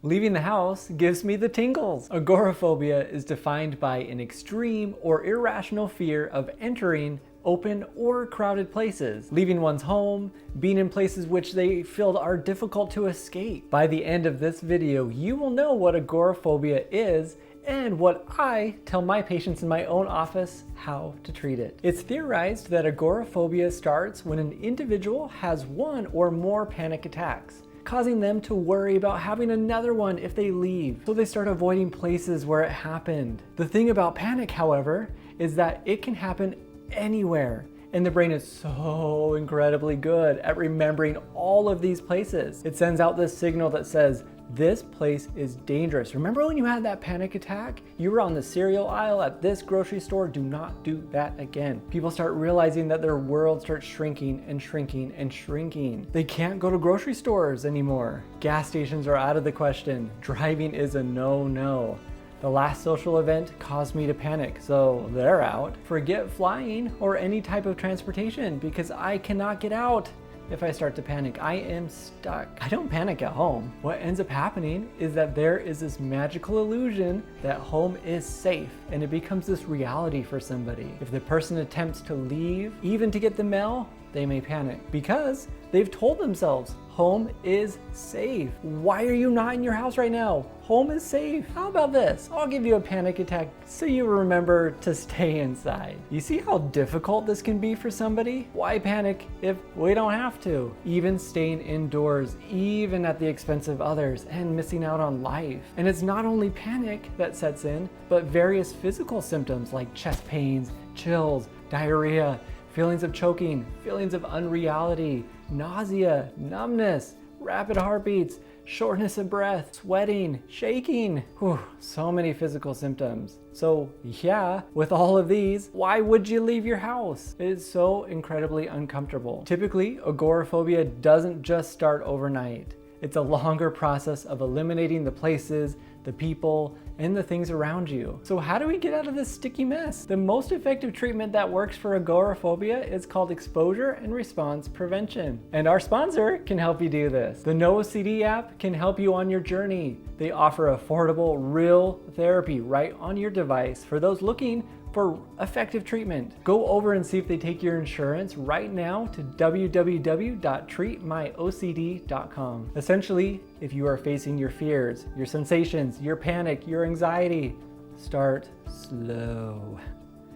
Leaving the house gives me the tingles. Agoraphobia is defined by an extreme or irrational fear of entering open or crowded places, leaving one's home, being in places which they feel are difficult to escape. By the end of this video, you will know what agoraphobia is and what I tell my patients in my own office how to treat it. It's theorized that agoraphobia starts when an individual has one or more panic attacks, causing them to worry about having another one if they leave. So they start avoiding places where it happened. The thing about panic, however, is that it can happen anywhere. And the brain is so incredibly good at remembering all of these places. It sends out this signal that says, this place is dangerous. Remember when you had that panic attack? You were on the cereal aisle at this grocery store. Do not do that again. People start realizing that their world starts shrinking and shrinking and shrinking. They can't go to grocery stores anymore. Gas stations are out of the question. Driving is a no-no. The last social event caused me to panic, so they're out. Forget flying or any type of transportation because I cannot get out. If I start to panic, I am stuck. I don't panic at home. What ends up happening is that there is this magical illusion that home is safe, and it becomes this reality for somebody. If the person attempts to leave, even to get the mail, they may panic because they've told themselves home is safe. Why are you not in your house right now? Home is safe. How about this? I'll give you a panic attack so you remember to stay inside. You see how difficult this can be for somebody? Why panic if we don't have to? Even staying indoors, even at the expense of others and missing out on life. And it's not only panic that sets in, but various physical symptoms like chest pains, chills, diarrhea, feelings of choking, feelings of unreality, nausea, numbness, rapid heartbeats, shortness of breath, sweating, shaking. Whew, so many physical symptoms. So yeah, with all of these, why would you leave your house? It is so incredibly uncomfortable. Typically, agoraphobia doesn't just start overnight. It's a longer process of eliminating the places, the people, and the things around you. So how do we get out of this sticky mess? The most effective treatment that works for agoraphobia is called exposure and response prevention. And our sponsor can help you do this. The Your OCD app can help you on your journey. They offer affordable, real therapy right on your device for those looking for effective treatment. Go over and see if they take your insurance right now to www.treatmyocd.com. Essentially, if you are facing your fears, your sensations, your panic, your anxiety, start slow.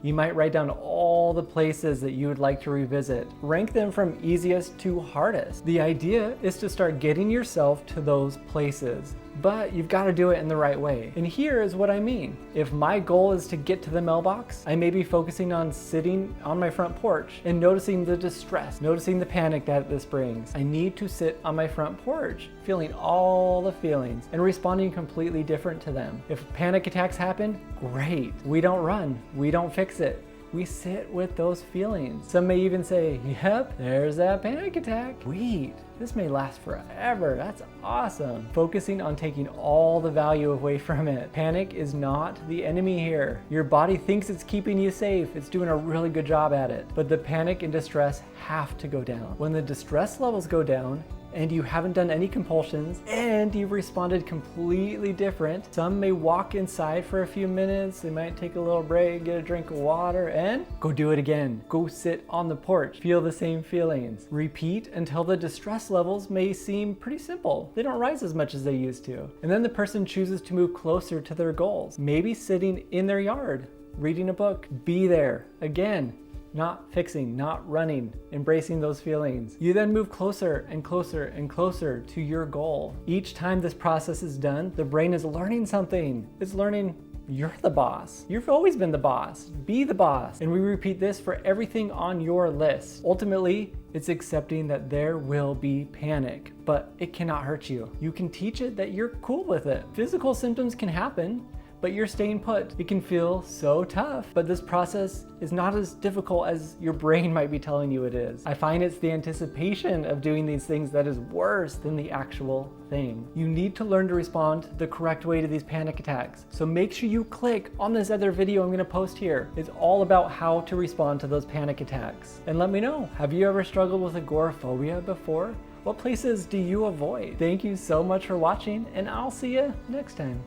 You might write down all the places that you would like to revisit. Rank them from easiest to hardest. The idea is to start getting yourself to those places, but you've got to do it in the right way. And here is what I mean. If my goal is to get to the mailbox, I may be focusing on sitting on my front porch and noticing the distress, noticing the panic that this brings. I need to sit on my front porch, feeling all the feelings and responding completely different to them. If panic attacks happen, great. We don't run, we don't fix it. We sit with those feelings. Some may even say, yep, there's that panic attack. Sweet, this may last forever. That's awesome. Focusing on taking all the value away from it. Panic is not the enemy here. Your body thinks it's keeping you safe. It's doing a really good job at it. But the panic and distress have to go down. When the distress levels go down, and you haven't done any compulsions, and you've responded completely different. Some may walk inside for a few minutes, they might take a little break, get a drink of water, and go do it again. Go sit on the porch, feel the same feelings. Repeat until the distress levels may seem pretty simple. They don't rise as much as they used to. And then the person chooses to move closer to their goals. Maybe sitting in their yard, reading a book, be there. Again, not fixing, not running, embracing those feelings. You then move closer and closer and closer to your goal. Each time this process is done, the brain is learning something. It's learning you're the boss. You've always been the boss. Be the boss. And we repeat this for everything on your list. Ultimately, it's accepting that there will be panic, but it cannot hurt you. You can teach it that you're cool with it. Physical symptoms can happen, but you're staying put. It can feel so tough, but this process is not as difficult as your brain might be telling you it is. I find it's the anticipation of doing these things that is worse than the actual thing. You need to learn to respond the correct way to these panic attacks. So make sure you click on this other video I'm gonna post here. It's all about how to respond to those panic attacks. And let me know, have you ever struggled with agoraphobia before? What places do you avoid? Thank you so much for watching, and I'll see you next time.